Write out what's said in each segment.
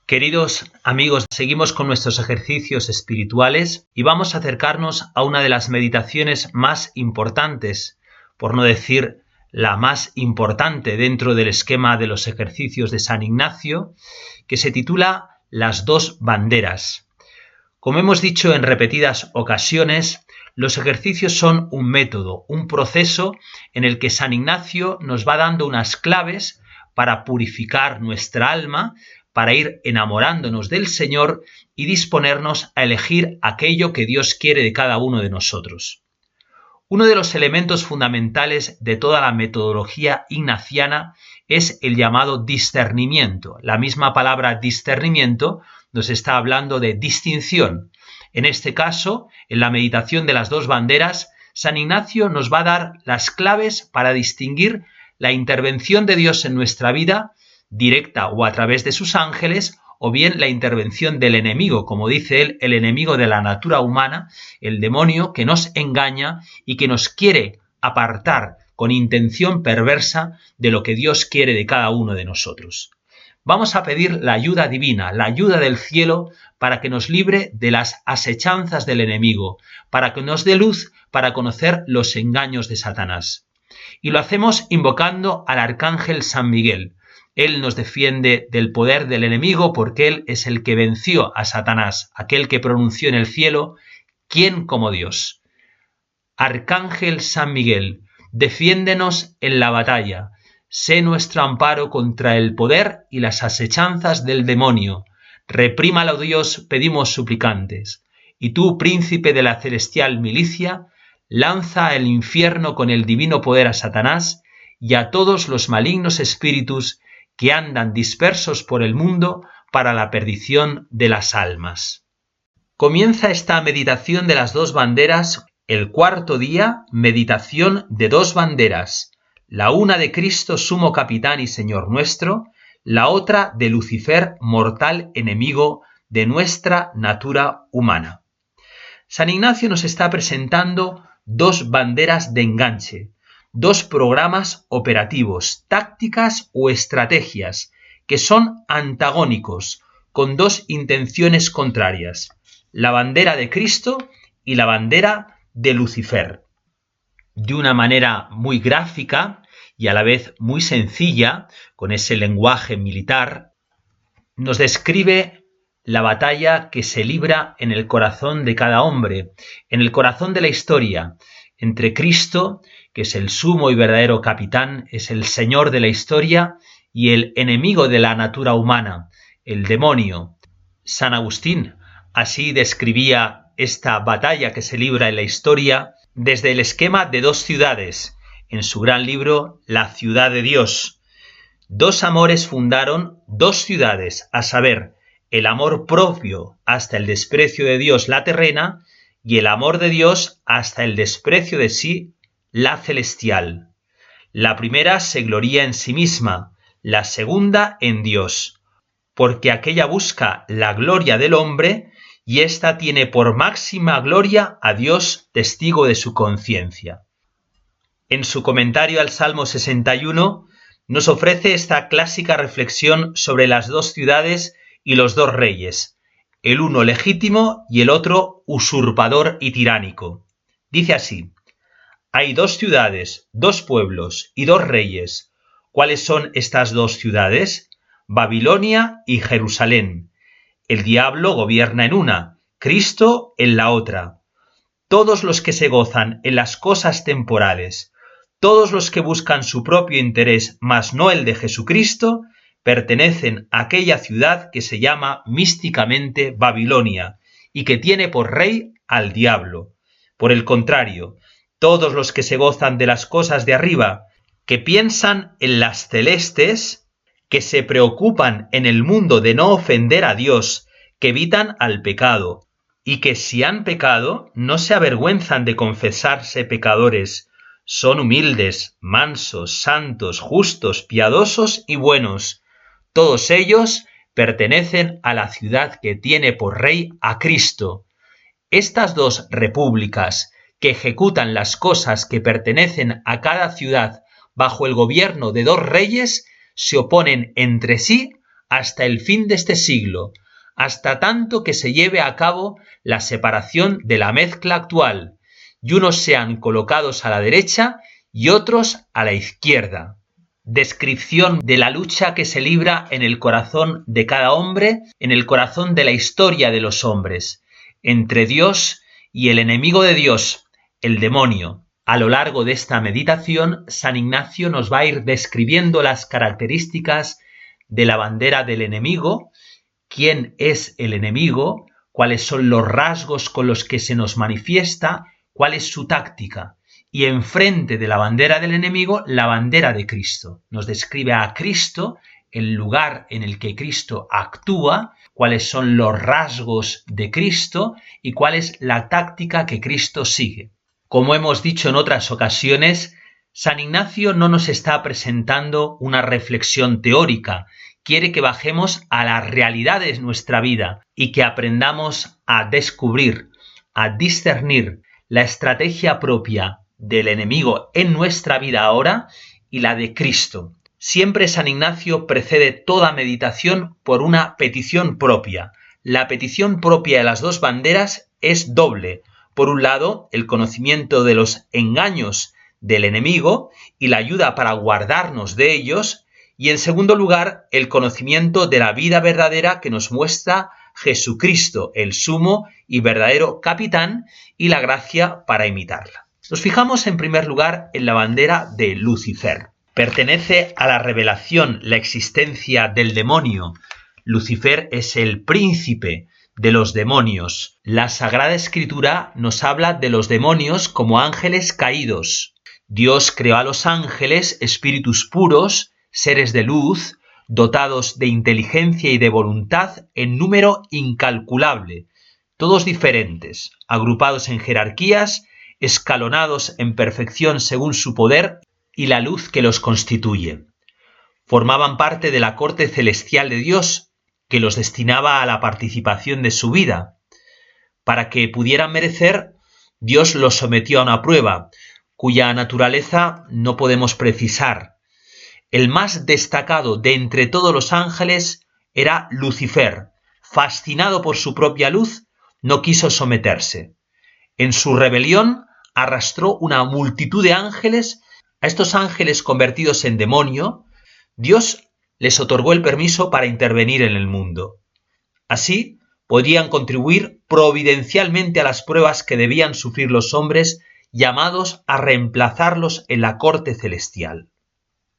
Queridos amigos, seguimos con nuestros ejercicios espirituales y vamos a acercarnos a una de las meditaciones más importantes, por no decir la más importante dentro del esquema de los ejercicios de San Ignacio, que se titula Las dos banderas. Como hemos dicho en repetidas ocasiones, los ejercicios son un método, un proceso en el que San Ignacio nos va dando unas claves para purificar nuestra alma, para ir enamorándonos del Señor y disponernos a elegir aquello que Dios quiere de cada uno de nosotros. Uno de los elementos fundamentales de toda la metodología ignaciana es el llamado discernimiento. La misma palabra discernimiento nos está hablando de distinción. En este caso, en la meditación de las dos banderas, San Ignacio nos va a dar las claves para distinguir la intervención de Dios en nuestra vida, directa o a través de sus ángeles, o bien la intervención del enemigo, como dice él, el enemigo de la natura humana, el demonio que nos engaña y que nos quiere apartar con intención perversa de lo que Dios quiere de cada uno de nosotros. Vamos a pedir la ayuda divina, la ayuda del cielo, para que nos libre de las asechanzas del enemigo, para que nos dé luz para conocer los engaños de Satanás. Y lo hacemos invocando al arcángel San Miguel. Él nos defiende del poder del enemigo porque Él es el que venció a Satanás, aquel que pronunció en el cielo, ¿quién como Dios? Arcángel San Miguel, defiéndenos en la batalla, sé nuestro amparo contra el poder y las asechanzas del demonio. Reprímalo Dios, pedimos suplicantes. Y tú, príncipe de la celestial milicia, lanza al infierno con el divino poder a Satanás y a todos los malignos espíritus que andan dispersos por el mundo para la perdición de las almas. Comienza esta meditación de las dos banderas, el cuarto día, meditación de dos banderas, la una de Cristo sumo capitán y Señor nuestro, la otra de Lucifer, mortal enemigo de nuestra natura humana. San Ignacio nos está presentando dos banderas de enganche, dos programas operativos, tácticas o estrategias que son antagónicos, con dos intenciones contrarias, la bandera de Cristo y la bandera de Lucifer. De una manera muy gráfica y a la vez muy sencilla, con ese lenguaje militar, nos describe la batalla que se libra en el corazón de cada hombre, en el corazón de la historia, entre Cristo, que es el sumo y verdadero capitán, es el Señor de la historia, y el enemigo de la natura humana, el demonio. San Agustín así describía esta batalla que se libra en la historia desde el esquema de dos ciudades, en su gran libro La ciudad de Dios. Dos amores fundaron dos ciudades, a saber, el amor propio hasta el desprecio de Dios, la terrena, y el amor de Dios hasta el desprecio de sí, la celestial. La primera se gloría en sí misma, la segunda en Dios, porque aquella busca la gloria del hombre y ésta tiene por máxima gloria a Dios, testigo de su conciencia. En su comentario al Salmo 61 nos ofrece esta clásica reflexión sobre las dos ciudades y los dos reyes, el uno legítimo y el otro usurpador y tiránico. Dice así: hay dos ciudades, dos pueblos y dos reyes. ¿Cuáles son estas dos ciudades? Babilonia y Jerusalén. El diablo gobierna en una, Cristo en la otra. Todos los que se gozan en las cosas temporales, todos los que buscan su propio interés, mas no el de Jesucristo, pertenecen a aquella ciudad que se llama místicamente Babilonia y que tiene por rey al diablo. Por el contrario, todos los que se gozan de las cosas de arriba, que piensan en las celestes, que se preocupan en el mundo de no ofender a Dios, que evitan al pecado, y que si han pecado no se avergüenzan de confesarse pecadores, son humildes, mansos, santos, justos, piadosos y buenos. Todos ellos pertenecen a la ciudad que tiene por rey a Cristo. Estas dos repúblicas, que ejecutan las cosas que pertenecen a cada ciudad bajo el gobierno de dos reyes, se oponen entre sí hasta el fin de este siglo, hasta tanto que se lleve a cabo la separación de la mezcla actual, y unos sean colocados a la derecha y otros a la izquierda. Descripción de la lucha que se libra en el corazón de cada hombre, en el corazón de la historia de los hombres, entre Dios y el enemigo de Dios, el demonio. A lo largo de esta meditación, San Ignacio nos va a ir describiendo las características de la bandera del enemigo, quién es el enemigo, cuáles son los rasgos con los que se nos manifiesta, cuál es su táctica. Y enfrente de la bandera del enemigo, la bandera de Cristo. Nos describe a Cristo, el lugar en el que Cristo actúa, cuáles son los rasgos de Cristo y cuál es la táctica que Cristo sigue. Como hemos dicho en otras ocasiones, San Ignacio no nos está presentando una reflexión teórica, quiere que bajemos a la realidad de nuestra vida y que aprendamos a descubrir, a discernir la estrategia propia del enemigo en nuestra vida ahora y la de Cristo. Siempre San Ignacio precede toda meditación por una petición propia. La petición propia de las dos banderas es doble. Por un lado, el conocimiento de los engaños del enemigo y la ayuda para guardarnos de ellos, y en segundo lugar, el conocimiento de la vida verdadera que nos muestra Jesucristo, el sumo y verdadero capitán, y la gracia para imitarla. Nos fijamos en primer lugar en la bandera de Lucifer. Pertenece a la revelación la existencia del demonio. Lucifer es el príncipe de los demonios. La Sagrada Escritura nos habla de los demonios como ángeles caídos. Dios creó a los ángeles espíritus puros, seres de luz, dotados de inteligencia y de voluntad en número incalculable, todos diferentes, agrupados en jerarquías, escalonados en perfección según su poder y la luz que los constituye. Formaban parte de la corte celestial de Dios, que los destinaba a la participación de su vida. Para que pudieran merecer, Dios los sometió a una prueba, cuya naturaleza no podemos precisar. El más destacado de entre todos los ángeles era Lucifer. Fascinado por su propia luz, no quiso someterse. En su rebelión arrastró una multitud de ángeles. A estos ángeles convertidos en demonio, Dios les otorgó el permiso para intervenir en el mundo. Así, podrían contribuir providencialmente a las pruebas que debían sufrir los hombres llamados a reemplazarlos en la corte celestial.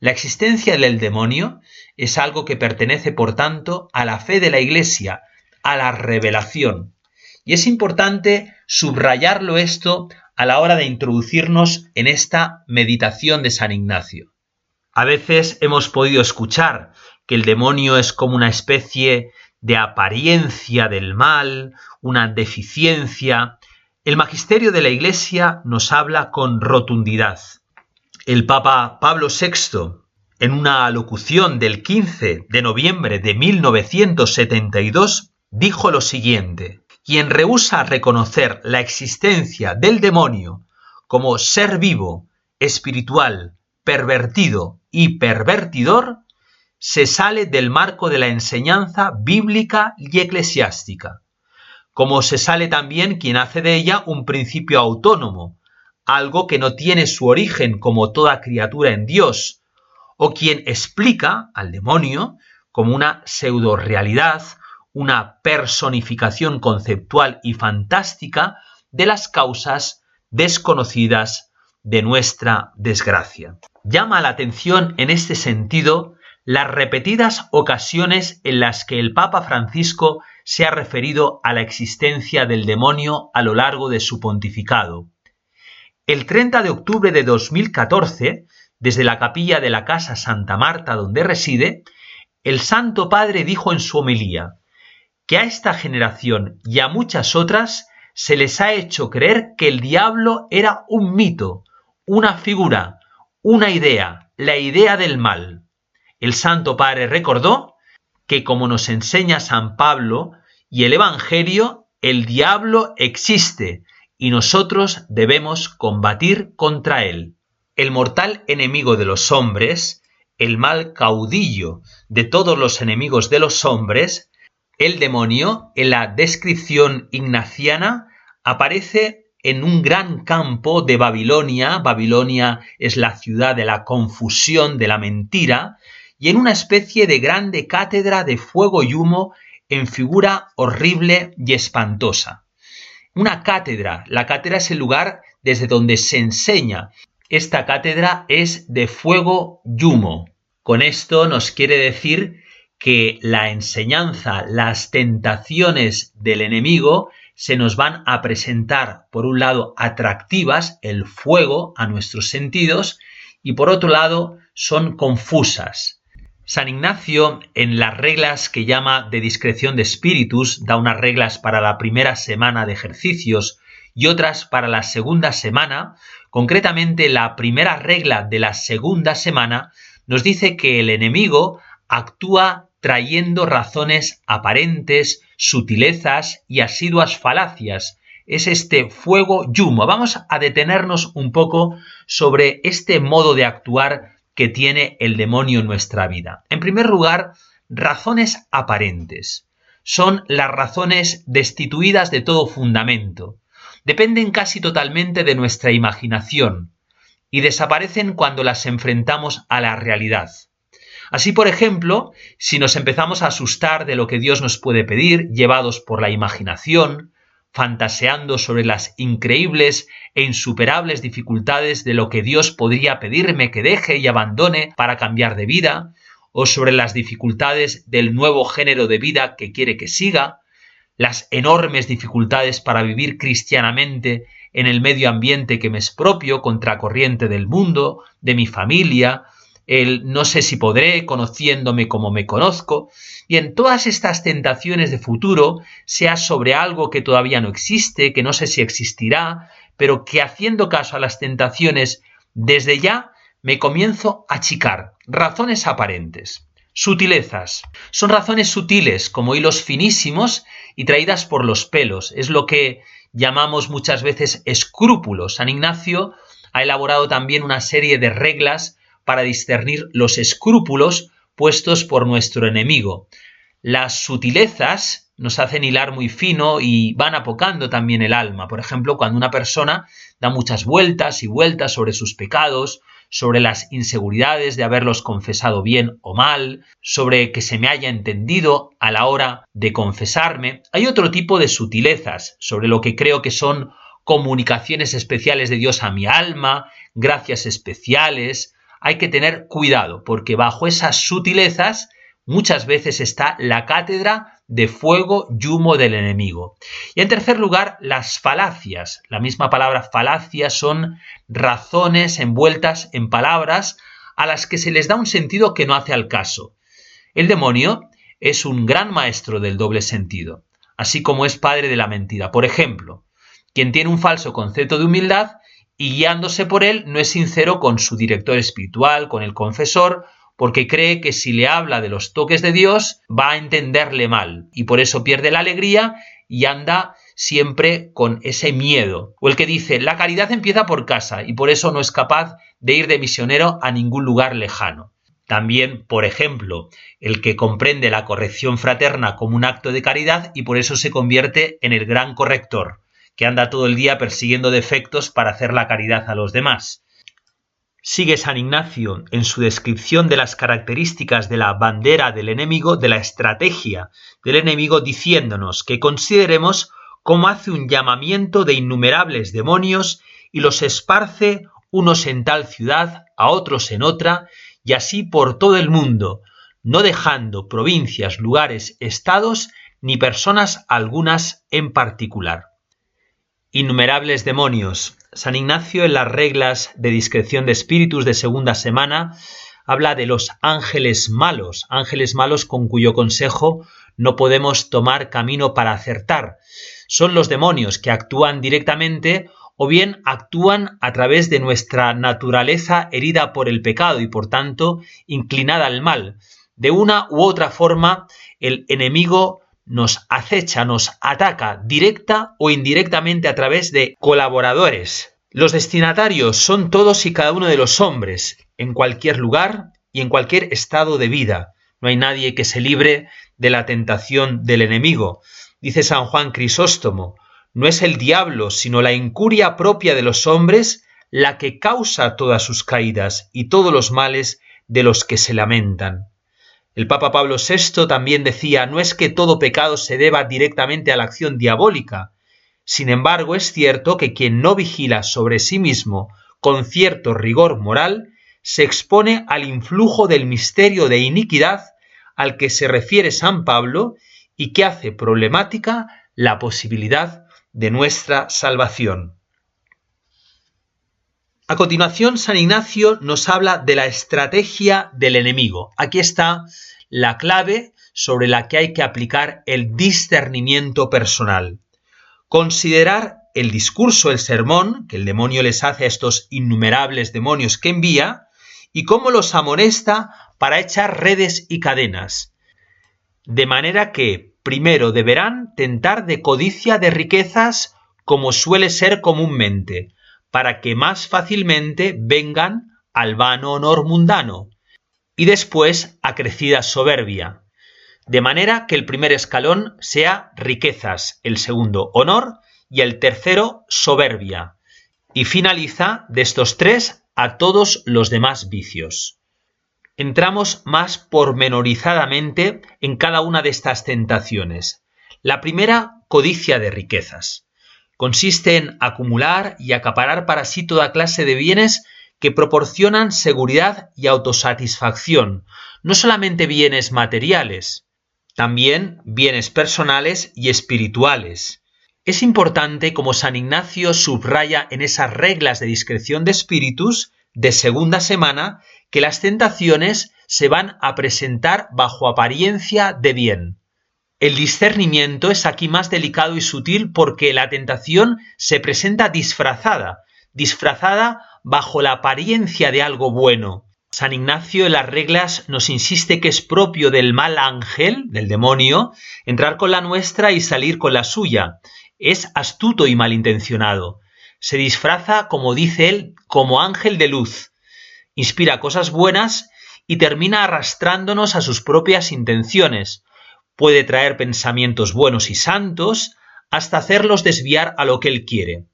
La existencia del demonio es algo que pertenece, por tanto, a la fe de la Iglesia, a la revelación. Y es importante subrayarlo esto a la hora de introducirnos en esta meditación de San Ignacio. A veces hemos podido escuchar que el demonio es como una especie de apariencia del mal, una deficiencia. El magisterio de la Iglesia nos habla con rotundidad. El Papa Pablo VI, en una alocución del 15 de noviembre de 1972, dijo lo siguiente: quien rehúsa reconocer la existencia del demonio como ser vivo, espiritual, pervertido y pervertidor, se sale del marco de la enseñanza bíblica y eclesiástica, como se sale también quien hace de ella un principio autónomo, algo que no tiene su origen como toda criatura en Dios, o quien explica al demonio como una pseudo-realidad, una personificación conceptual y fantástica de las causas desconocidas de nuestra desgracia. Llama la atención en este sentido las repetidas ocasiones en las que el Papa Francisco se ha referido a la existencia del demonio a lo largo de su pontificado. El 30 de octubre de 2014, desde la capilla de la Casa Santa Marta donde reside, el Santo Padre dijo en su homilía que a esta generación y a muchas otras se les ha hecho creer que el diablo era un mito, una figura, una idea, la idea del mal. El Santo Padre recordó que, como nos enseña San Pablo y el Evangelio, el diablo existe y nosotros debemos combatir contra él. El mortal enemigo de los hombres, el mal caudillo de todos los enemigos de los hombres, el demonio, en la descripción ignaciana, aparece en un gran campo de Babilonia. Babilonia es la ciudad de la confusión, de la mentira, y en una especie de grande cátedra de fuego y humo en figura horrible y espantosa. Una cátedra. La cátedra es el lugar desde donde se enseña. Esta cátedra es de fuego y humo. Con esto nos quiere decir que la enseñanza, las tentaciones del enemigo se nos van a presentar, por un lado, atractivas, el fuego a nuestros sentidos, y por otro lado, son confusas. San Ignacio, en las reglas que llama de discreción de espíritus, da unas reglas para la primera semana de ejercicios y otras para la segunda semana. Concretamente, la primera regla de la segunda semana nos dice que el enemigo actúa trayendo razones aparentes, sutilezas y asiduas falacias. Es este fuego y humo. Vamos a detenernos un poco sobre este modo de actuar que tiene el demonio en nuestra vida. En primer lugar, razones aparentes. Son las razones destituidas de todo fundamento. Dependen casi totalmente de nuestra imaginación y desaparecen cuando las enfrentamos a la realidad. Así, por ejemplo, si nos empezamos a asustar de lo que Dios nos puede pedir, llevados por la imaginación, fantaseando sobre las increíbles e insuperables dificultades de lo que Dios podría pedirme que deje y abandone para cambiar de vida, o sobre las dificultades del nuevo género de vida que quiere que siga, las enormes dificultades para vivir cristianamente en el medio ambiente que me es propio, contracorriente del mundo, de mi familia, el no sé si podré, conociéndome como me conozco, y en todas estas tentaciones de futuro, sea sobre algo que todavía no existe, que no sé si existirá, pero que haciendo caso a las tentaciones desde ya, me comienzo a achicar. Razones aparentes. Sutilezas. Son razones sutiles, como hilos finísimos y traídas por los pelos. Es lo que llamamos muchas veces escrúpulos. San Ignacio ha elaborado también una serie de reglas para discernir los escrúpulos puestos por nuestro enemigo. Las sutilezas nos hacen hilar muy fino y van apocando también el alma. Por ejemplo, cuando una persona da muchas vueltas y vueltas sobre sus pecados, sobre las inseguridades de haberlos confesado bien o mal, sobre que se me haya entendido a la hora de confesarme. Hay otro tipo de sutilezas, sobre lo que creo que son comunicaciones especiales de Dios a mi alma, gracias especiales. Hay que tener cuidado, porque bajo esas sutilezas muchas veces está la cátedra de fuego y humo del enemigo. Y en tercer lugar, las falacias. La misma palabra falacia son razones envueltas en palabras a las que se les da un sentido que no hace al caso. El demonio es un gran maestro del doble sentido, así como es padre de la mentira. Por ejemplo, quien tiene un falso concepto de humildad y guiándose por él no es sincero con su director espiritual, con el confesor, porque cree que si le habla de los toques de Dios va a entenderle mal y por eso pierde la alegría y anda siempre con ese miedo. O el que dice, la caridad empieza por casa y por eso no es capaz de ir de misionero a ningún lugar lejano. También, por ejemplo, el que comprende la corrección fraterna como un acto de caridad y por eso se convierte en el gran corrector, que anda todo el día persiguiendo defectos para hacer la caridad a los demás. Sigue San Ignacio en su descripción de las características de la bandera del enemigo, de la estrategia del enemigo, diciéndonos que consideremos cómo hace un llamamiento de innumerables demonios y los esparce unos en tal ciudad, a otros en otra, y así por todo el mundo, no dejando provincias, lugares, estados, ni personas algunas en particular. Innumerables demonios. San Ignacio, en las reglas de discreción de espíritus de segunda semana, habla de los ángeles malos con cuyo consejo no podemos tomar camino para acertar. Son los demonios que actúan directamente o bien actúan a través de nuestra naturaleza herida por el pecado y por tanto inclinada al mal. De una u otra forma, el enemigo nos acecha, nos ataca directa o indirectamente a través de colaboradores. Los destinatarios son todos y cada uno de los hombres, en cualquier lugar, y en cualquier estado de vida. No hay nadie que se libre de la tentación del enemigo. Dice San Juan Crisóstomo, no es el diablo, sino la incuria propia de los hombres la que causa todas sus caídas y todos los males de los que se lamentan. El Papa Pablo VI también decía, no es que todo pecado se deba directamente a la acción diabólica. Sin embargo, es cierto que quien no vigila sobre sí mismo con cierto rigor moral, se expone al influjo del misterio de iniquidad al que se refiere San Pablo y que hace problemática la posibilidad de nuestra salvación. A continuación, San Ignacio nos habla de la estrategia del enemigo. Aquí está la clave sobre la que hay que aplicar el discernimiento personal. Considerar el discurso, el sermón que el demonio les hace a estos innumerables demonios que envía y cómo los amonesta para echar redes y cadenas. De manera que, primero, deberán tentar de codicia de riquezas como suele ser comúnmente, para que más fácilmente vengan al vano honor mundano, y después acrecida soberbia. De manera que el primer escalón sea riquezas, el segundo honor y el tercero soberbia. Y finaliza de estos tres a todos los demás vicios. Entramos más pormenorizadamente en cada una de estas tentaciones. La primera, codicia de riquezas. Consiste en acumular y acaparar para sí toda clase de bienes que proporcionan seguridad y autosatisfacción, no solamente bienes materiales, también bienes personales y espirituales. Es importante, como San Ignacio subraya en esas reglas de discreción de espíritus de segunda semana, que las tentaciones se van a presentar bajo apariencia de bien. El discernimiento es aquí más delicado y sutil porque la tentación se presenta disfrazada bajo la apariencia de algo bueno. San Ignacio en las reglas nos insiste que es propio del mal ángel, del demonio, entrar con la nuestra y salir con la suya. Es astuto y malintencionado. Se disfraza, como dice él, como ángel de luz. Inspira cosas buenas y termina arrastrándonos a sus propias intenciones. Puede traer pensamientos buenos y santos hasta hacerlos desviar a lo que él quiere.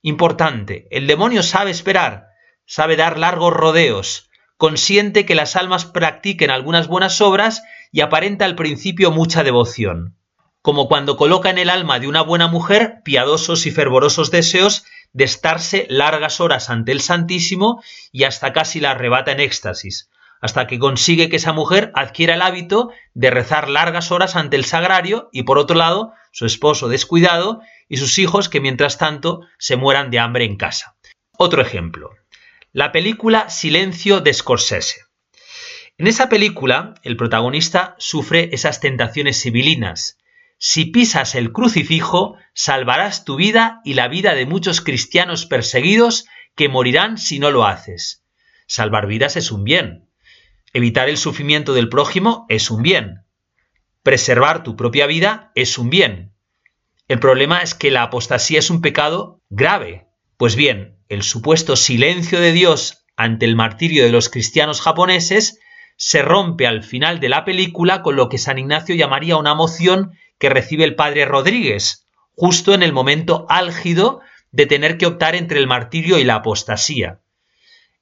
Importante, el demonio sabe esperar, sabe dar largos rodeos, consiente que las almas practiquen algunas buenas obras y aparenta al principio mucha devoción. Como cuando coloca en el alma de una buena mujer piadosos y fervorosos deseos de estarse largas horas ante el Santísimo y hasta casi la arrebata en éxtasis, hasta que consigue que esa mujer adquiera el hábito de rezar largas horas ante el sagrario y por otro lado su esposo descuidado y sus hijos que mientras tanto se mueran de hambre en casa. Otro ejemplo. La película Silencio de Scorsese. En esa película, el protagonista sufre esas tentaciones sibilinas. Si pisas el crucifijo, salvarás tu vida y la vida de muchos cristianos perseguidos que morirán si no lo haces. Salvar vidas es un bien. Evitar el sufrimiento del prójimo es un bien. Preservar tu propia vida es un bien. El problema es que la apostasía es un pecado grave. Pues bien, el supuesto silencio de Dios ante el martirio de los cristianos japoneses se rompe al final de la película con lo que San Ignacio llamaría una moción que recibe el padre Rodríguez, justo en el momento álgido de tener que optar entre el martirio y la apostasía.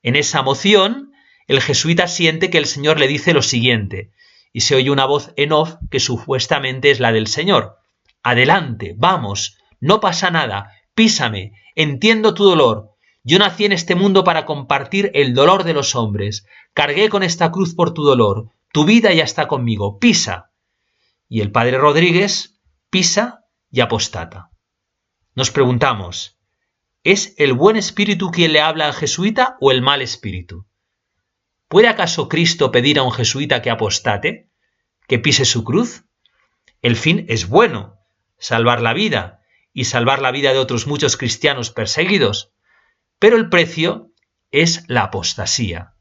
En esa moción, el jesuita siente que el Señor le dice lo siguiente, y se oye una voz en off que supuestamente es la del Señor. Adelante, vamos, no pasa nada, písame, entiendo tu dolor. Yo nací en este mundo para compartir el dolor de los hombres. Cargué con esta cruz por tu dolor. Tu vida ya está conmigo. Pisa. Y el padre Rodríguez pisa y apostata. Nos preguntamos, ¿es el buen espíritu quien le habla al jesuita o el mal espíritu? ¿Puede acaso Cristo pedir a un jesuita que apostate? ¿Que pise su cruz? El fin es bueno, salvar la vida y salvar la vida de otros muchos cristianos perseguidos. Pero el precio es la apostasía.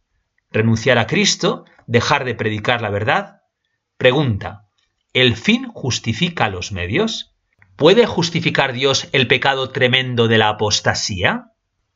Renunciar a Cristo, dejar de predicar la verdad. Pregunta, ¿el fin justifica los medios? ¿Puede justificar Dios el pecado tremendo de la apostasía?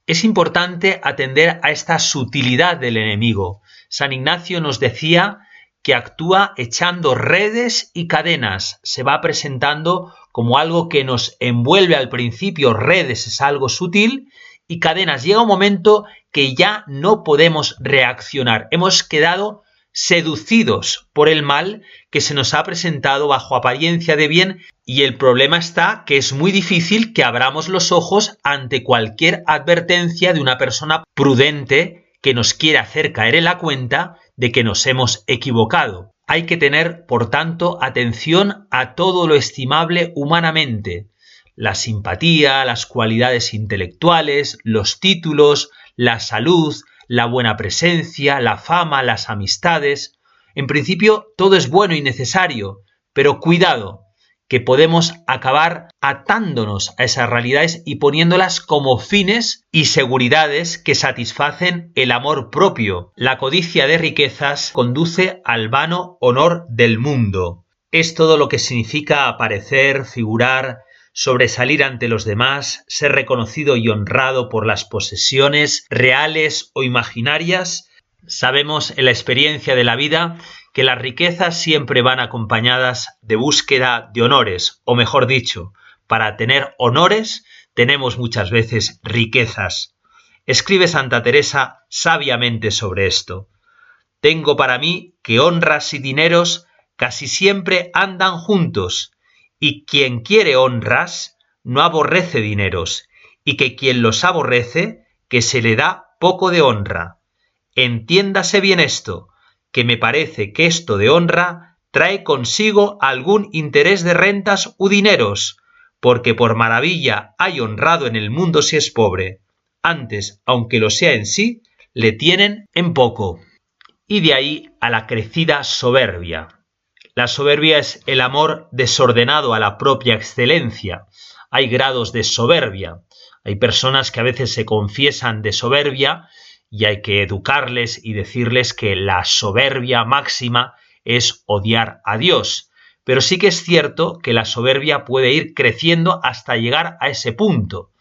Es importante atender a esta sutilidad del enemigo. San Ignacio nos decía que actúa echando redes y cadenas. Se va presentando como algo que nos envuelve al principio. Redes es algo sutil y cadenas. Llega un momento que ya no podemos reaccionar. Hemos quedado seducidos por el mal que se nos ha presentado bajo apariencia de bien, y el problema está que es muy difícil que abramos los ojos ante cualquier advertencia de una persona prudente que nos quiere hacer caer en la cuenta de que nos hemos equivocado. Hay que tener, por tanto, atención a todo lo estimable humanamente: la simpatía, las cualidades intelectuales, los títulos, la salud, la buena presencia, la fama, las amistades. En principio, todo es bueno y necesario, pero cuidado, que podemos acabar atándonos a esas realidades y poniéndolas como fines y seguridades que satisfacen el amor propio. La codicia de riquezas conduce al vano honor del mundo. Es todo lo que significa aparecer, figurar, sobresalir ante los demás, ser reconocido y honrado por las posesiones reales o imaginarias. Sabemos en la experiencia de la vida que las riquezas siempre van acompañadas de búsqueda de honores, o mejor dicho, para tener honores tenemos muchas veces riquezas. Escribe Santa Teresa sabiamente sobre esto: tengo para mí que honras y dineros casi siempre andan juntos, y quien quiere honras no aborrece dineros, y que quien los aborrece, que se le da poco de honra. Entiéndase bien esto, que me parece que esto de honra trae consigo algún interés de rentas u dineros, porque por maravilla hay honrado en el mundo si es pobre. Antes, aunque lo sea en sí, le tienen en poco. Y de ahí a la crecida soberbia. La soberbia es el amor desordenado a la propia excelencia. Hay grados de soberbia. Hay personas que a veces se confiesan de soberbia y hay que educarles y decirles que la soberbia máxima es odiar a Dios. Pero sí que es cierto que la soberbia puede ir creciendo hasta llegar a ese punto.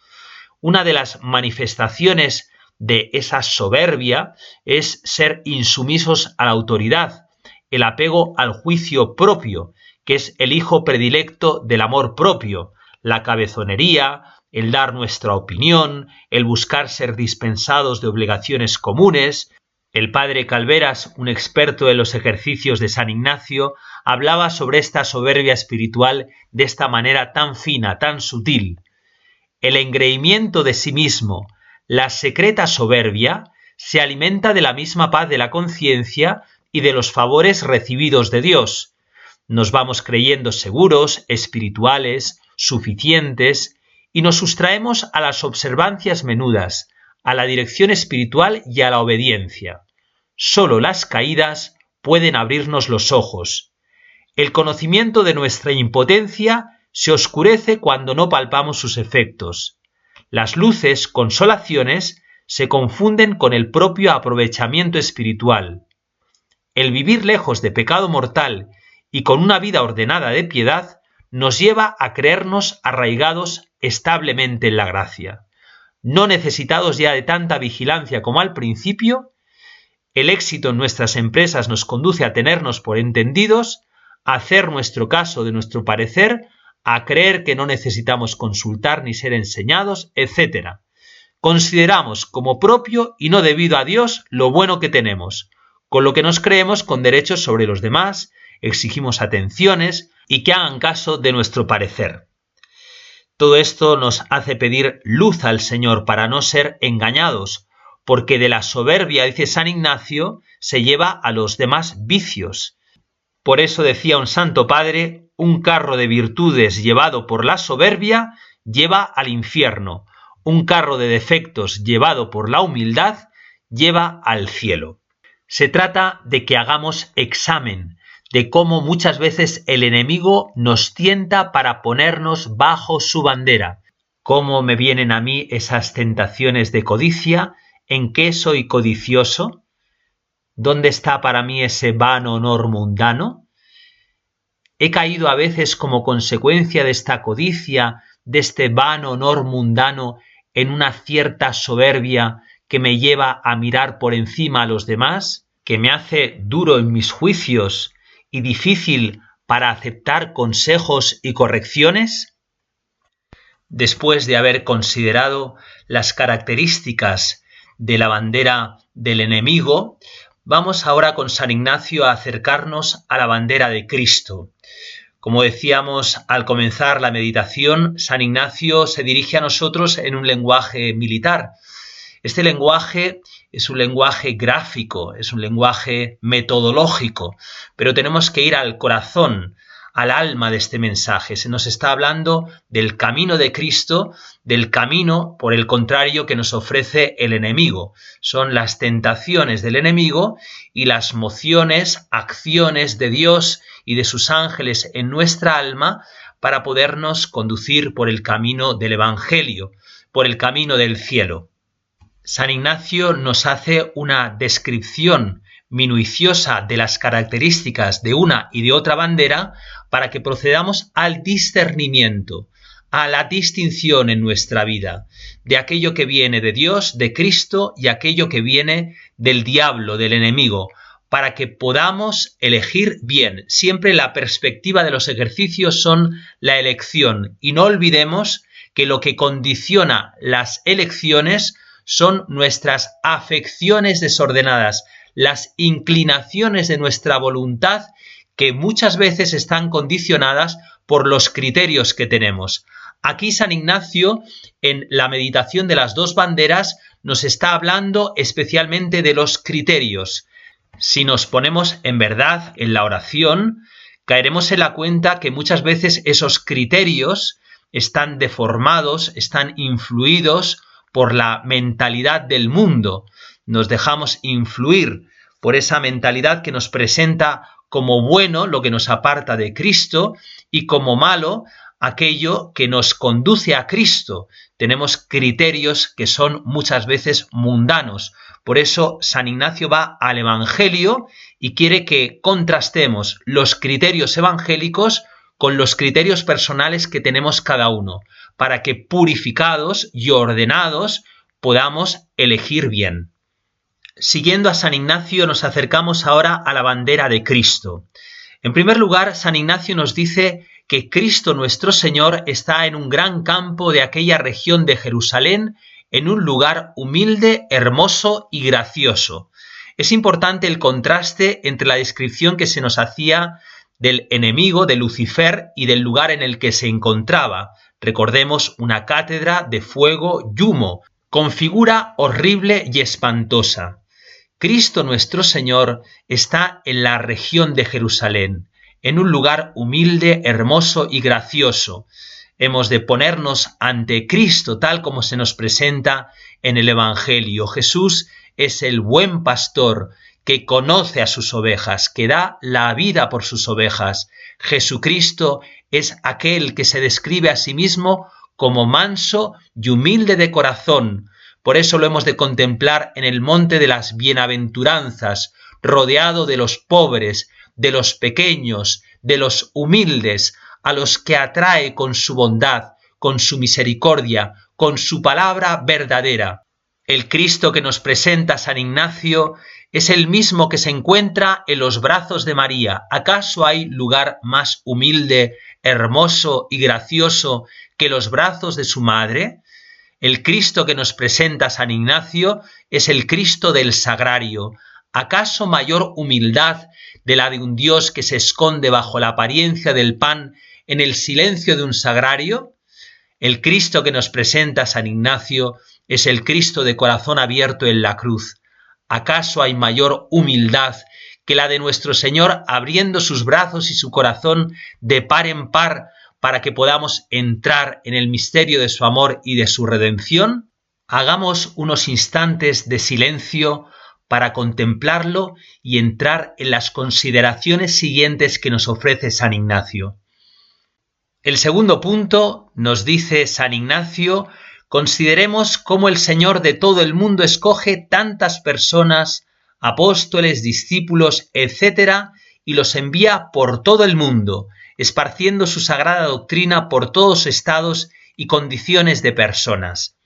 Una de las manifestaciones de esa soberbia es ser insumisos a la autoridad, el apego al juicio propio, que es el hijo predilecto del amor propio, la cabezonería, el dar nuestra opinión, el buscar ser dispensados de obligaciones comunes. El padre Calveras, un experto en los ejercicios de San Ignacio, hablaba sobre esta soberbia espiritual de esta manera tan fina, tan sutil. El engreimiento de sí mismo, la secreta soberbia, se alimenta de la misma paz de la conciencia y de los favores recibidos de Dios. Nos vamos creyendo seguros, espirituales, suficientes, y nos sustraemos a las observancias menudas, a la dirección espiritual y a la obediencia. Solo las caídas pueden abrirnos los ojos. El conocimiento de nuestra impotencia se oscurece cuando no palpamos sus efectos. Las luces, consolaciones, se confunden con el propio aprovechamiento espiritual. El vivir lejos de pecado mortal y con una vida ordenada de piedad nos lleva a creernos arraigados establemente en la gracia. No necesitados ya de tanta vigilancia como al principio, el éxito en nuestras empresas nos conduce a tenernos por entendidos, a hacer nuestro caso de nuestro parecer, a creer que no necesitamos consultar ni ser enseñados, etc. Consideramos como propio y no debido a Dios lo bueno que tenemos, con lo que nos creemos con derechos sobre los demás, exigimos atenciones y que hagan caso de nuestro parecer. Todo esto nos hace pedir luz al Señor para no ser engañados, porque de la soberbia, dice San Ignacio, se lleva a los demás vicios. Por eso decía un santo padre: un carro de virtudes llevado por la soberbia lleva al infierno, un carro de defectos llevado por la humildad lleva al cielo. Se trata de que hagamos examen de cómo muchas veces el enemigo nos tienta para ponernos bajo su bandera. ¿Cómo me vienen a mí esas tentaciones de codicia? ¿En qué soy codicioso? ¿Dónde está para mí ese vano honor mundano? He caído a veces como consecuencia de esta codicia, de este vano honor mundano, en una cierta soberbia que me lleva a mirar por encima a los demás, que me hace duro en mis juicios y difícil para aceptar consejos y correcciones? Después de haber considerado las características de la bandera del enemigo, vamos ahora con San Ignacio a acercarnos a la bandera de Cristo. Como decíamos al comenzar la meditación, San Ignacio se dirige a nosotros en un lenguaje militar. Este lenguaje es un lenguaje gráfico, es un lenguaje metodológico, pero tenemos que ir al corazón, al alma de este mensaje. Se nos está hablando del camino de Cristo, del camino, por el contrario, que nos ofrece el enemigo. Son las tentaciones del enemigo y las mociones, acciones de Dios y de sus ángeles en nuestra alma para podernos conducir por el camino del Evangelio, por el camino del cielo. San Ignacio nos hace una descripción minuciosa de las características de una y de otra bandera para que procedamos al discernimiento, a la distinción en nuestra vida de aquello que viene de Dios, de Cristo, y aquello que viene del diablo, del enemigo, para que podamos elegir bien. Siempre la perspectiva de los ejercicios son la elección, y no olvidemos que lo que condiciona las elecciones son nuestras afecciones desordenadas, las inclinaciones de nuestra voluntad que muchas veces están condicionadas por los criterios que tenemos. Aquí San Ignacio, en la meditación de las dos banderas, nos está hablando especialmente de los criterios. Si nos ponemos en verdad en la oración, caeremos en la cuenta que muchas veces esos criterios están deformados, están influidos por la mentalidad del mundo. Nos dejamos influir por esa mentalidad que nos presenta como bueno lo que nos aparta de Cristo y como malo aquello que nos conduce a Cristo. Tenemos criterios que son muchas veces mundanos. Por eso San Ignacio va al Evangelio y quiere que contrastemos los criterios evangélicos con los criterios personales que tenemos cada uno, para que purificados y ordenados podamos elegir bien. Siguiendo a San Ignacio, nos acercamos ahora a la bandera de Cristo. En primer lugar, San Ignacio nos dice que Cristo nuestro Señor está en un gran campo de aquella región de Jerusalén, en un lugar humilde, hermoso y gracioso. Es importante el contraste entre la descripción que se nos hacía del enemigo, de Lucifer, y del lugar en el que se encontraba. Recordemos una cátedra de fuego y humo, con figura horrible y espantosa. Cristo nuestro Señor está en la región de Jerusalén, en un lugar humilde, hermoso y gracioso. Hemos de ponernos ante Cristo tal como se nos presenta en el Evangelio. Jesús es el buen pastor que conoce a sus ovejas, que da la vida por sus ovejas. Jesucristo es aquel que se describe a sí mismo como manso y humilde de corazón. Por eso lo hemos de contemplar en el monte de las bienaventuranzas, rodeado de los pobres, de los pequeños, de los humildes, a los que atrae con su bondad, con su misericordia, con su palabra verdadera. El Cristo que nos presenta San Ignacio es el mismo que se encuentra en los brazos de María. ¿Acaso hay lugar más humilde, hermoso y gracioso que los brazos de su madre? El Cristo que nos presenta San Ignacio es el Cristo del sagrario. ¿Acaso mayor humildad de la de un Dios que se esconde bajo la apariencia del pan en el silencio de un sagrario? El Cristo que nos presenta San Ignacio es el Cristo de corazón abierto en la cruz. ¿Acaso hay mayor humildad que la de nuestro Señor abriendo sus brazos y su corazón de par en par para que podamos entrar en el misterio de su amor y de su redención? Hagamos unos instantes de silencio para contemplarlo y entrar en las consideraciones siguientes que nos ofrece San Ignacio. El segundo punto nos dice San Ignacio: consideremos cómo el Señor de todo el mundo escoge tantas personas, apóstoles, discípulos, etc., y los envía por todo el mundo, esparciendo su sagrada doctrina por todos estados y condiciones de personas.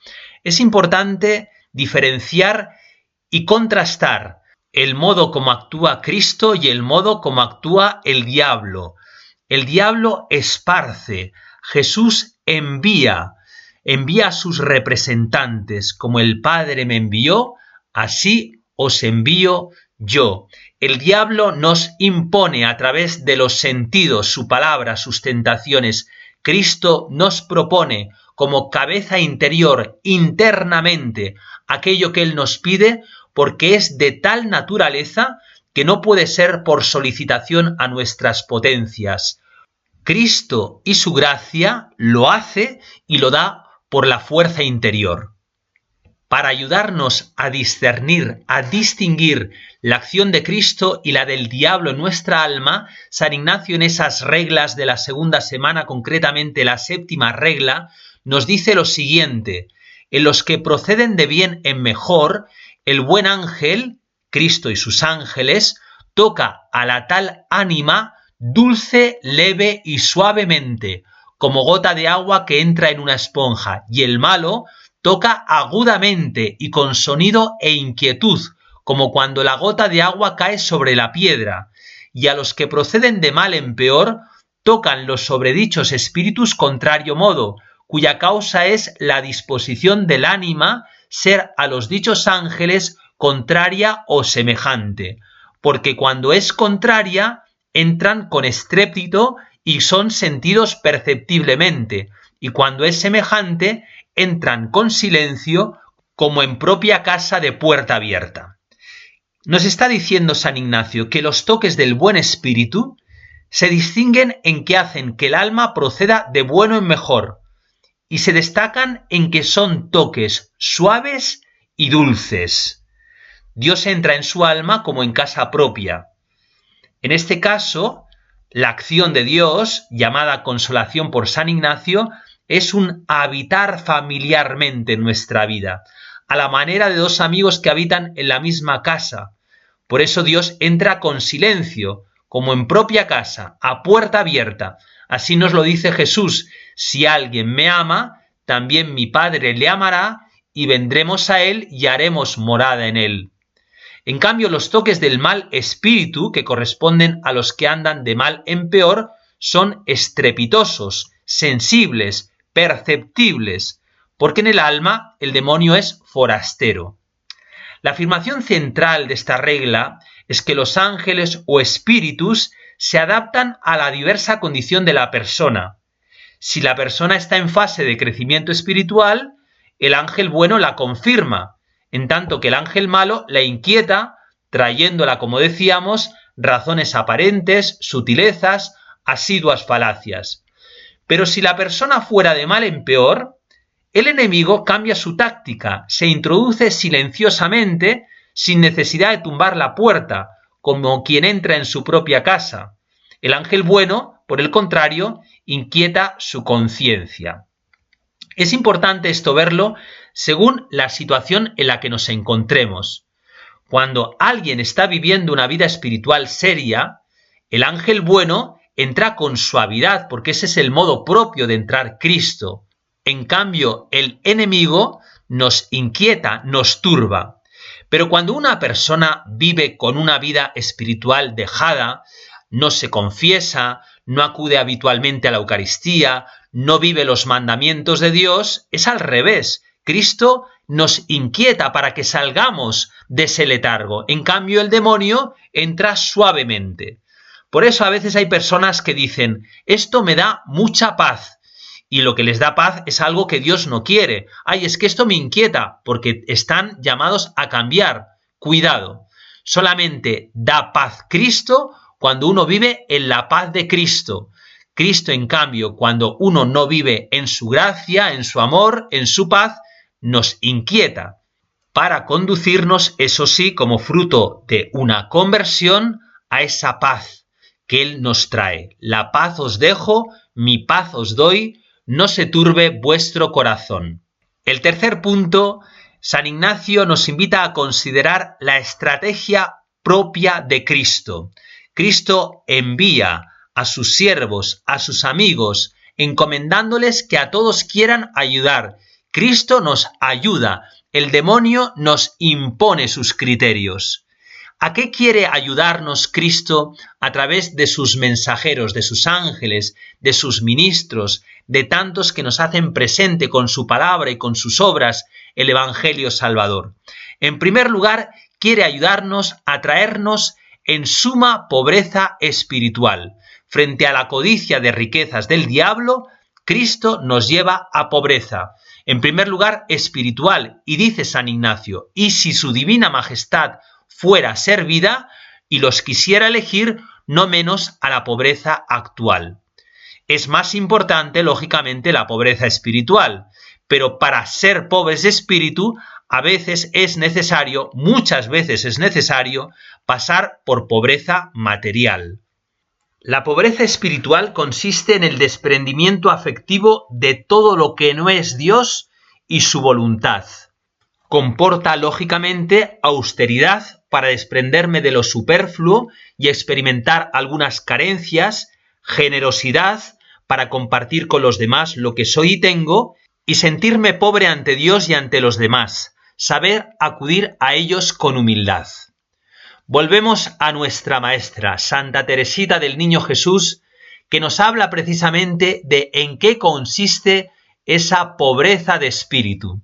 Es importante diferenciar y contrastar el modo como actúa Cristo y el modo como actúa el diablo. El diablo esparce, Jesús envía a sus representantes. Como el Padre me envió, así os envío yo. El diablo nos impone a través de los sentidos, su palabra, sus tentaciones. Cristo nos propone como cabeza interior, internamente, aquello que Él nos pide, porque es de tal naturaleza que no puede ser por solicitación a nuestras potencias. Cristo y su gracia lo hace y lo da por la fuerza interior. Para ayudarnos a discernir, a distinguir la acción de Cristo y la del diablo en nuestra alma, San Ignacio en esas reglas de la segunda semana, concretamente la séptima regla, nos dice lo siguiente: en los que proceden de bien en mejor, el buen ángel, Cristo y sus ángeles, toca a la tal ánima dulce, leve y suavemente, como gota de agua que entra en una esponja, y el malo toca agudamente y con sonido e inquietud, como cuando la gota de agua cae sobre la piedra, y a los que proceden de mal en peor, tocan los sobredichos espíritus contrario modo, cuya causa es la disposición del ánima ser a los dichos ángeles contraria o semejante, porque cuando es contraria, entran con estrépito y son sentidos perceptiblemente, y cuando es semejante, entran con silencio como en propia casa de puerta abierta. Nos está diciendo San Ignacio que los toques del buen espíritu se distinguen en que hacen que el alma proceda de bueno en mejor, y se destacan en que son toques suaves y dulces. Dios entra en su alma como en casa propia. En este caso, la acción de Dios, llamada consolación por San Ignacio, es un habitar familiarmente en nuestra vida, a la manera de dos amigos que habitan en la misma casa. Por eso Dios entra con silencio, como en propia casa, a puerta abierta. Así nos lo dice Jesús: si alguien me ama, también mi Padre le amará, y vendremos a él y haremos morada en él. En cambio, los toques del mal espíritu, que corresponden a los que andan de mal en peor, son estrepitosos, sensibles, perceptibles, porque en el alma el demonio es forastero. La afirmación central de esta regla es que los ángeles o espíritus se adaptan a la diversa condición de la persona. Si la persona está en fase de crecimiento espiritual, el ángel bueno la confirma, en tanto que el ángel malo la inquieta, trayéndola, como decíamos, razones aparentes, sutilezas, asiduas falacias. Pero si la persona fuera de mal en peor, el enemigo cambia su táctica, se introduce silenciosamente, sin necesidad de tumbar la puerta, como quien entra en su propia casa. El ángel bueno, por el contrario, inquieta su conciencia. Es importante esto verlo según la situación en la que nos encontremos. Cuando alguien está viviendo una vida espiritual seria, el ángel bueno entra con suavidad, porque ese es el modo propio de entrar Cristo. En cambio, el enemigo nos inquieta, nos turba. Pero cuando una persona vive con una vida espiritual dejada, no se confiesa, no acude habitualmente a la Eucaristía, no vive los mandamientos de Dios, es al revés. Cristo nos inquieta para que salgamos de ese letargo. En cambio, el demonio entra suavemente. Por eso a veces hay personas que dicen: esto me da mucha paz. Y lo que les da paz es algo que Dios no quiere. Ay, es que esto me inquieta, porque están llamados a cambiar. Cuidado. Solamente da paz Cristo cuando uno vive en la paz de Cristo. Cristo, en cambio, cuando uno no vive en su gracia, en su amor, en su paz, nos inquieta, para conducirnos, eso sí, como fruto de una conversión, a esa paz que Él nos trae. La paz os dejo, mi paz os doy, no se turbe vuestro corazón. El tercer punto, San Ignacio nos invita a considerar la estrategia propia de Cristo. Cristo envía a sus siervos, a sus amigos, encomendándoles que a todos quieran ayudar, Cristo nos ayuda, el demonio nos impone sus criterios. ¿A qué quiere ayudarnos Cristo a través de sus mensajeros, de sus ángeles, de sus ministros, de tantos que nos hacen presente con su palabra y con sus obras el Evangelio Salvador? En primer lugar, quiere ayudarnos a traernos en suma pobreza espiritual. Frente a la codicia de riquezas del diablo, Cristo nos lleva a pobreza. En primer lugar, espiritual, y dice San Ignacio, y si su divina majestad fuera servida y los quisiera elegir, no menos a la pobreza actual. Es más importante, lógicamente, la pobreza espiritual, pero para ser pobres de espíritu, a veces es necesario, muchas veces es necesario, pasar por pobreza material. La pobreza espiritual consiste en el desprendimiento afectivo de todo lo que no es Dios y su voluntad. Comporta, lógicamente, austeridad para desprenderme de lo superfluo y experimentar algunas carencias, generosidad para compartir con los demás lo que soy y tengo, y sentirme pobre ante Dios y ante los demás, saber acudir a ellos con humildad. Volvemos a nuestra maestra, Santa Teresita del Niño Jesús, que nos habla precisamente de en qué consiste esa pobreza de espíritu.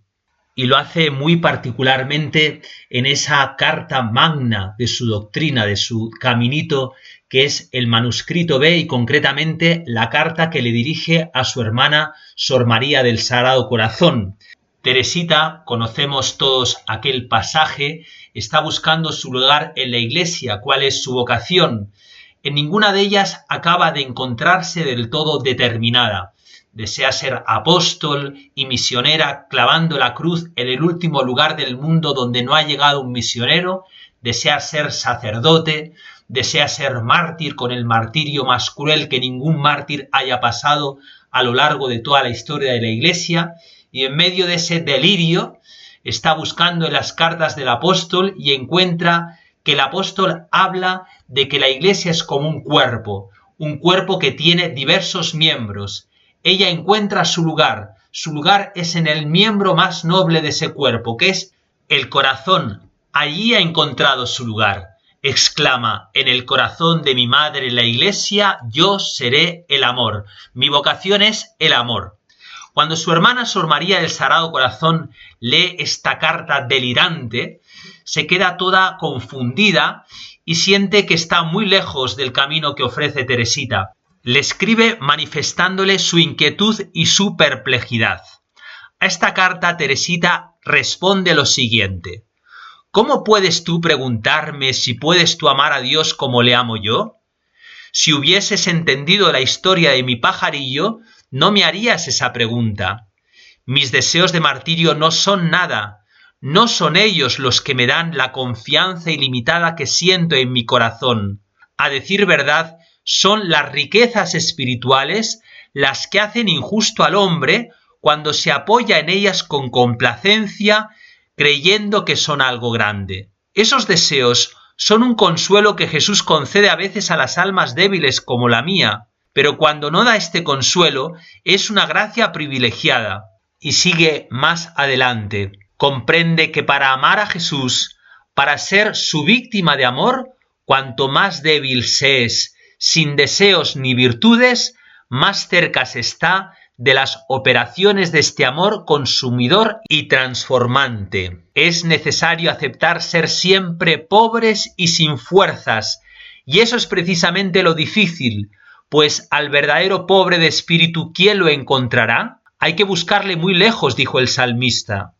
Y lo hace muy particularmente en esa carta magna de su doctrina, de su caminito, que es el manuscrito B y concretamente la carta que le dirige a su hermana Sor María del Sagrado Corazón. Teresita, conocemos todos aquel pasaje, está buscando su lugar en la Iglesia, cuál es su vocación. En ninguna de ellas acaba de encontrarse del todo determinada. Desea ser apóstol y misionera clavando la cruz en el último lugar del mundo donde no ha llegado un misionero. Desea ser sacerdote, desea ser mártir con el martirio más cruel que ningún mártir haya pasado a lo largo de toda la historia de la Iglesia. Y en medio de ese delirio está buscando en las cartas del apóstol y encuentra que el apóstol habla de que la Iglesia es como un cuerpo que tiene diversos miembros. Ella encuentra su lugar es en el miembro más noble de ese cuerpo, que es el corazón. Allí ha encontrado su lugar. Exclama, en el corazón de mi madre la Iglesia, yo seré el amor. Mi vocación es el amor. Cuando su hermana Sor María del Sagrado Corazón lee esta carta delirante, se queda toda confundida y siente que está muy lejos del camino que ofrece Teresita. Le escribe manifestándole su inquietud y su perplejidad. A esta carta Teresita responde lo siguiente: ¿Cómo puedes tú preguntarme si puedes tú amar a Dios como le amo yo? Si hubieses entendido la historia de mi pajarillo, no me harías esa pregunta. Mis deseos de martirio no son nada, no son ellos los que me dan la confianza ilimitada que siento en mi corazón. A decir verdad, son las riquezas espirituales las que hacen injusto al hombre cuando se apoya en ellas con complacencia, creyendo que son algo grande. Esos deseos son un consuelo que Jesús concede a veces a las almas débiles como la mía, pero cuando no da este consuelo es una gracia privilegiada. Y sigue más adelante. Comprende que para amar a Jesús, para ser su víctima de amor, cuanto más débil se es, sin deseos ni virtudes, más cerca se está de las operaciones de este amor consumidor y transformante. Es necesario aceptar ser siempre pobres y sin fuerzas, y eso es precisamente lo difícil, pues al verdadero pobre de espíritu, ¿quién lo encontrará? Hay que buscarle muy lejos, dijo el salmista.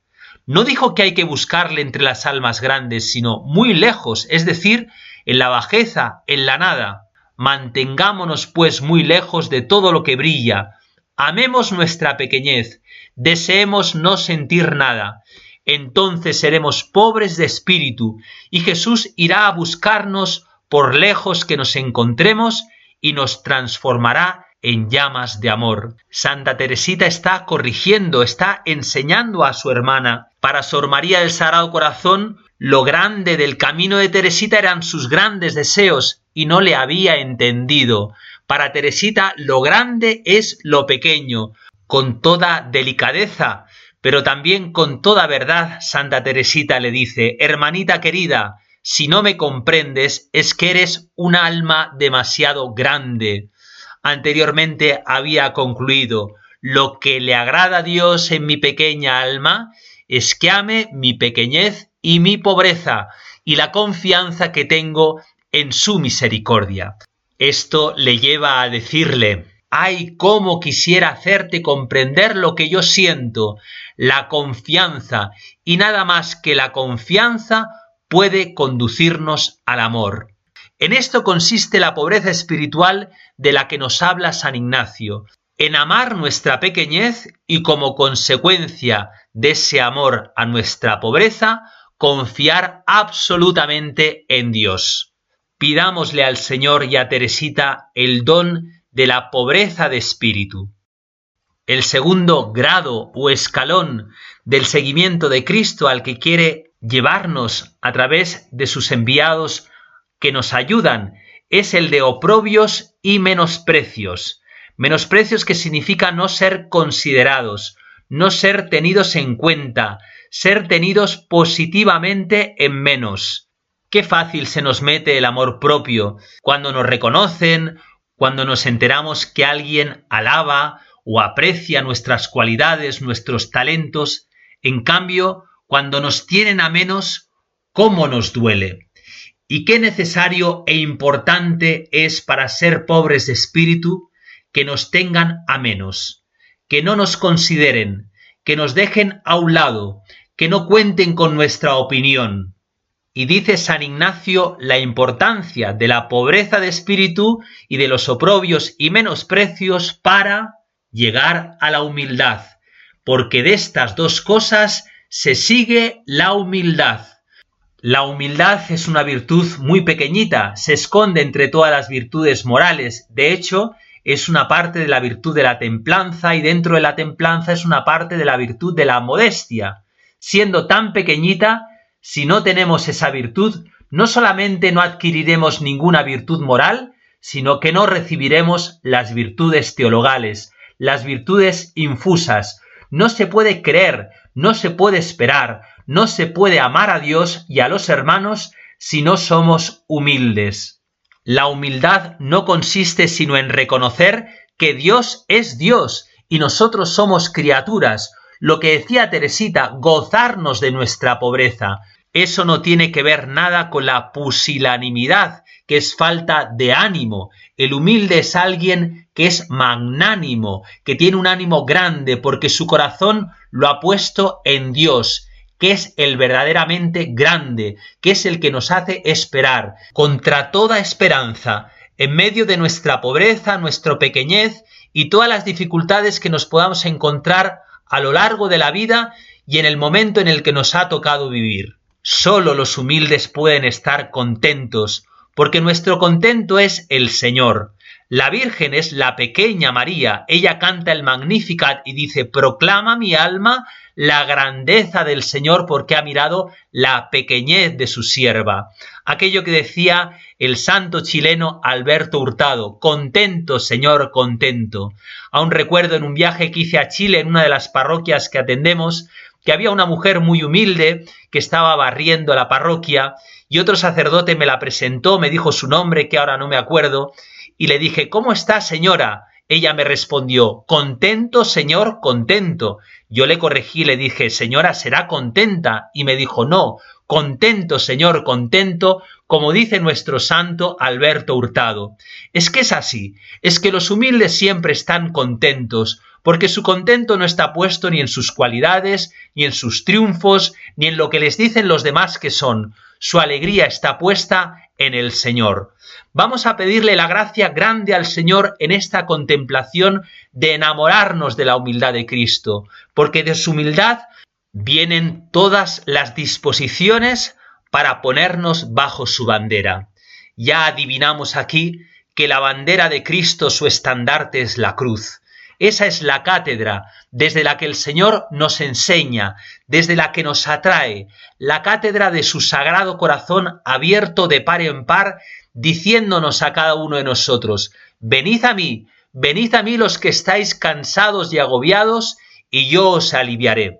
No dijo que hay que buscarle entre las almas grandes, sino muy lejos, es decir, en la bajeza, en la nada. Mantengámonos pues muy lejos de todo lo que brilla. Amemos nuestra pequeñez, deseemos no sentir nada. Entonces seremos pobres de espíritu y Jesús irá a buscarnos por lejos que nos encontremos y nos transformará en llamas de amor. Santa Teresita está corrigiendo, está enseñando a su hermana. Para Sor María del Sagrado Corazón, lo grande del camino de Teresita eran sus grandes deseos y no le había entendido. Para Teresita lo grande es lo pequeño, con toda delicadeza, Pero también con toda verdad Santa Teresita le dice: hermanita querida, si no me comprendes es que eres un alma demasiado grande. Anteriormente había concluido: lo que le agrada a Dios en mi pequeña alma es que ame mi pequeñez y mi pobreza y la confianza que tengo en su misericordia. Esto le lleva a decirle: ¡ay, cómo quisiera hacerte comprender lo que yo siento! La confianza, y nada más que la confianza, puede conducirnos al amor. En esto consiste la pobreza espiritual de la que nos habla San Ignacio, en amar nuestra pequeñez y, como consecuencia de ese amor a nuestra pobreza, confiar absolutamente en Dios. Pidámosle al Señor y a Teresita el don de la pobreza de espíritu. El segundo grado o escalón del seguimiento de Cristo al que quiere llevarnos a través de sus enviados que nos ayudan es el de oprobios y menosprecios. Menosprecios que significa no ser considerados, no ser tenidos en cuenta, ser tenidos positivamente en menos. Qué fácil se nos mete el amor propio cuando nos reconocen, cuando nos enteramos que alguien alaba o aprecia nuestras cualidades, nuestros talentos. En cambio, cuando nos tienen a menos, ¿cómo nos duele? Y qué necesario e importante es para ser pobres de espíritu que nos tengan a menos, que no nos consideren, que nos dejen a un lado, que no cuenten con nuestra opinión. Y dice San Ignacio la importancia de la pobreza de espíritu y de los oprobios y menosprecios para llegar a la humildad, porque de estas dos cosas se sigue la humildad. La humildad es una virtud muy pequeñita, se esconde entre todas las virtudes morales. De hecho, es una parte de la virtud de la templanza y dentro de la templanza es una parte de la virtud de la modestia. Siendo tan pequeñita, si no tenemos esa virtud, no solamente no adquiriremos ninguna virtud moral, sino que no recibiremos las virtudes teologales, las virtudes infusas. No se puede creer, no se puede esperar, no se puede amar a Dios y a los hermanos si no somos humildes. La humildad no consiste sino en reconocer que Dios es Dios y nosotros somos criaturas. Lo que decía Teresita, gozarnos de nuestra pobreza. Eso no tiene que ver nada con la pusilanimidad, que es falta de ánimo. El humilde es alguien que es magnánimo, que tiene un ánimo grande porque su corazón lo ha puesto en Dios, que es el verdaderamente grande, que es el que nos hace esperar contra toda esperanza, en medio de nuestra pobreza, nuestra pequeñez y todas las dificultades que nos podamos encontrar a lo largo de la vida y en el momento en el que nos ha tocado vivir. Solo los humildes pueden estar contentos, porque nuestro contento es el Señor. La Virgen es la pequeña María. Ella canta el Magnificat y dice: proclama mi alma la grandeza del Señor porque ha mirado la pequeñez de su sierva. Aquello que decía el santo chileno Alberto Hurtado: contento, Señor, contento. Aún recuerdo en un viaje que hice a Chile, en una de las parroquias que atendemos, que había una mujer muy humilde que estaba barriendo la parroquia y otro sacerdote me la presentó, me dijo su nombre, que ahora no me acuerdo, y le dije: ¿cómo está, señora? Ella me respondió: contento, señor, contento. Yo le corregí, le dije: señora, será contenta. Y me dijo: no, contento, señor, contento, como dice nuestro santo Alberto Hurtado. Es que es así, es que los humildes siempre están contentos, porque su contento no está puesto ni en sus cualidades, ni en sus triunfos, ni en lo que les dicen los demás que son. Su alegría está puesta en el Señor. Vamos a pedirle la gracia grande al Señor en esta contemplación de enamorarnos de la humildad de Cristo, porque de su humildad vienen todas las disposiciones para ponernos bajo su bandera. Ya adivinamos aquí que la bandera de Cristo, su estandarte, es la cruz. Esa es la cátedra desde la que el Señor nos enseña, desde la que nos atrae, la cátedra de su sagrado corazón abierto de par en par, diciéndonos a cada uno de nosotros: venid a mí los que estáis cansados y agobiados, y yo os aliviaré.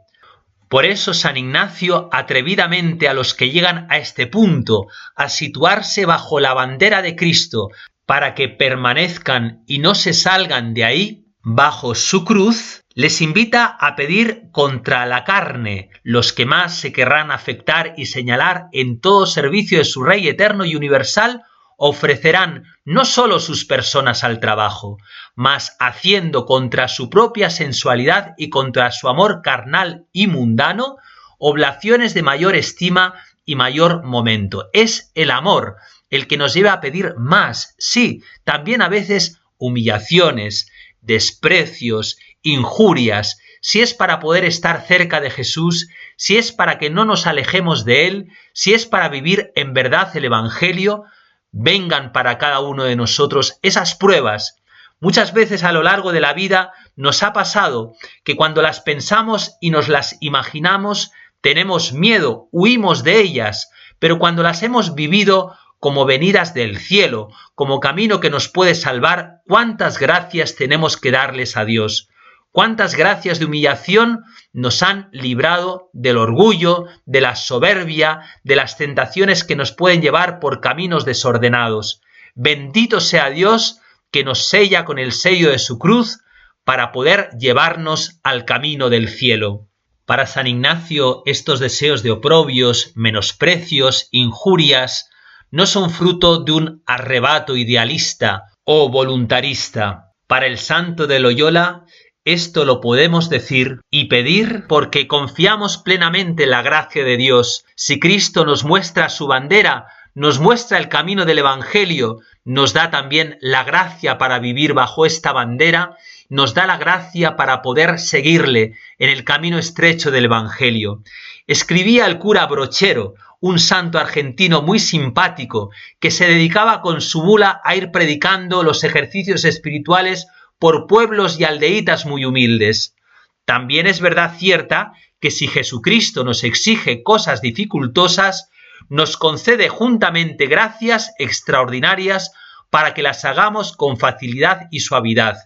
Por eso San Ignacio, atrevidamente a los que llegan a este punto, a situarse bajo la bandera de Cristo, para que permanezcan y no se salgan de ahí, bajo su cruz, les invita a pedir contra la carne, los que más se querrán afectar y señalar en todo servicio de su Rey eterno y universal, ofrecerán no sólo sus personas al trabajo, mas haciendo contra su propia sensualidad y contra su amor carnal y mundano, oblaciones de mayor estima y mayor momento. Es el amor el que nos lleva a pedir más, sí, también a veces humillaciones, desprecios, injurias, si es para poder estar cerca de Jesús, si es para que no nos alejemos de Él, si es para vivir en verdad el Evangelio, vengan para cada uno de nosotros esas pruebas. Muchas veces a lo largo de la vida nos ha pasado que cuando las pensamos y nos las imaginamos, tenemos miedo, huimos de ellas, pero cuando las hemos vivido como venidas del cielo, como camino que nos puede salvar, cuántas gracias tenemos que darles a Dios. Cuántas gracias de humillación nos han librado del orgullo, de la soberbia, de las tentaciones que nos pueden llevar por caminos desordenados. Bendito sea Dios que nos sella con el sello de su cruz para poder llevarnos al camino del cielo. Para San Ignacio, estos deseos de oprobios, menosprecios, injurias, no son fruto de un arrebato idealista o voluntarista. Para el santo de Loyola, esto lo podemos decir y pedir porque confiamos plenamente en la gracia de Dios. Si Cristo nos muestra su bandera, nos muestra el camino del Evangelio, nos da también la gracia para vivir bajo esta bandera, nos da la gracia para poder seguirle en el camino estrecho del Evangelio. Escribía el cura Brochero, un santo argentino muy simpático, que se dedicaba con su mula a ir predicando los ejercicios espirituales por pueblos y aldeitas muy humildes. También es verdad cierta que si Jesucristo nos exige cosas dificultosas, nos concede juntamente gracias extraordinarias para que las hagamos con facilidad y suavidad.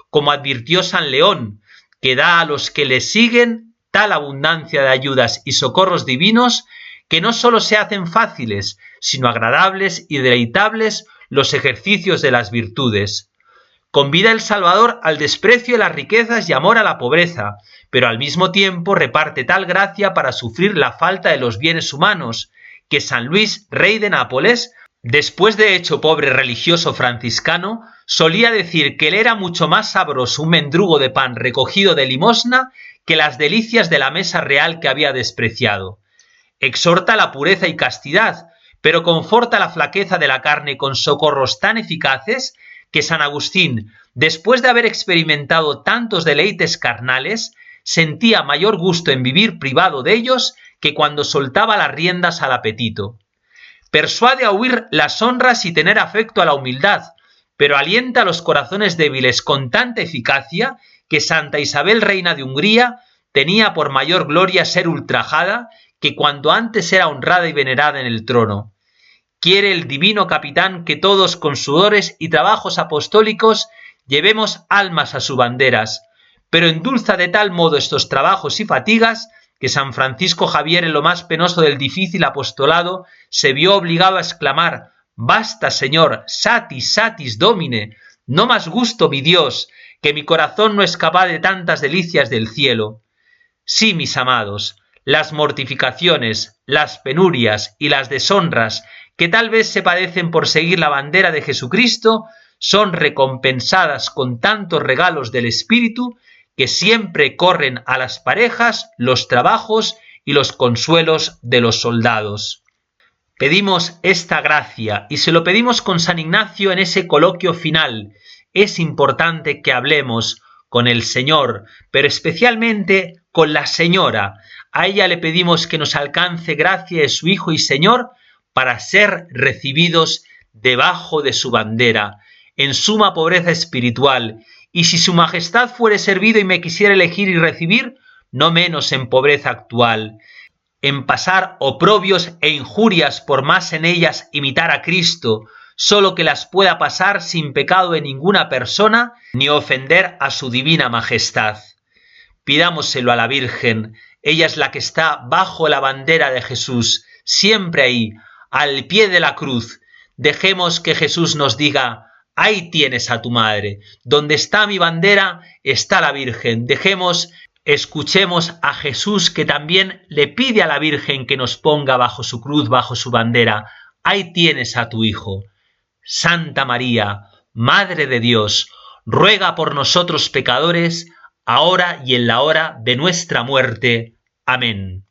Como advirtió San León, que da a los que le siguen tal abundancia de ayudas y socorros divinos que no solo se hacen fáciles, sino agradables y deleitables los ejercicios de las virtudes. Convida el Salvador al desprecio de las riquezas y amor a la pobreza, pero al mismo tiempo reparte tal gracia para sufrir la falta de los bienes humanos, que San Luis, rey de Nápoles, después de hecho pobre religioso franciscano, solía decir que le era mucho más sabroso un mendrugo de pan recogido de limosna que las delicias de la mesa real que había despreciado. Exhorta la pureza y castidad, pero conforta la flaqueza de la carne con socorros tan eficaces que San Agustín, después de haber experimentado tantos deleites carnales, sentía mayor gusto en vivir privado de ellos que cuando soltaba las riendas al apetito. Persuade a huir las honras y tener afecto a la humildad, pero alienta a los corazones débiles con tanta eficacia que Santa Isabel, reina de Hungría, tenía por mayor gloria ser ultrajada que cuando antes era honrada y venerada en el trono. Quiere el divino capitán que todos con sudores y trabajos apostólicos llevemos almas a sus banderas, pero endulza de tal modo estos trabajos y fatigas que San Francisco Javier, en lo más penoso del difícil apostolado, se vio obligado a exclamar: «Basta, Señor, satis, satis, Domine, no más gusto, mi Dios, que mi corazón no es capaz de tantas delicias del cielo». Sí, mis amados, las mortificaciones, las penurias y las deshonras que tal vez se padecen por seguir la bandera de Jesucristo, son recompensadas con tantos regalos del Espíritu que siempre corren a las parejas los trabajos y los consuelos de los soldados. Pedimos esta gracia y se lo pedimos con San Ignacio en ese coloquio final. Es importante que hablemos con el Señor, pero especialmente con la Señora. A ella le pedimos que nos alcance gracia de su Hijo y Señor para ser recibidos debajo de su bandera, en suma pobreza espiritual, y si su majestad fuere servido y me quisiera elegir y recibir, no menos en pobreza actual, en pasar oprobios e injurias por más en ellas imitar a Cristo, solo que las pueda pasar sin pecado de ninguna persona, ni ofender a su divina majestad. Pidámoselo a la Virgen, Ella es la que está bajo la bandera de Jesús, siempre ahí, al pie de la cruz. Dejemos que Jesús nos diga: ahí tienes a tu madre. Donde está mi bandera, está la Virgen. Escuchemos a Jesús, que también le pide a la Virgen que nos ponga bajo su cruz, bajo su bandera. Ahí tienes a tu Hijo. Santa María, Madre de Dios, ruega por nosotros pecadores, ahora y en la hora de nuestra muerte. Amén.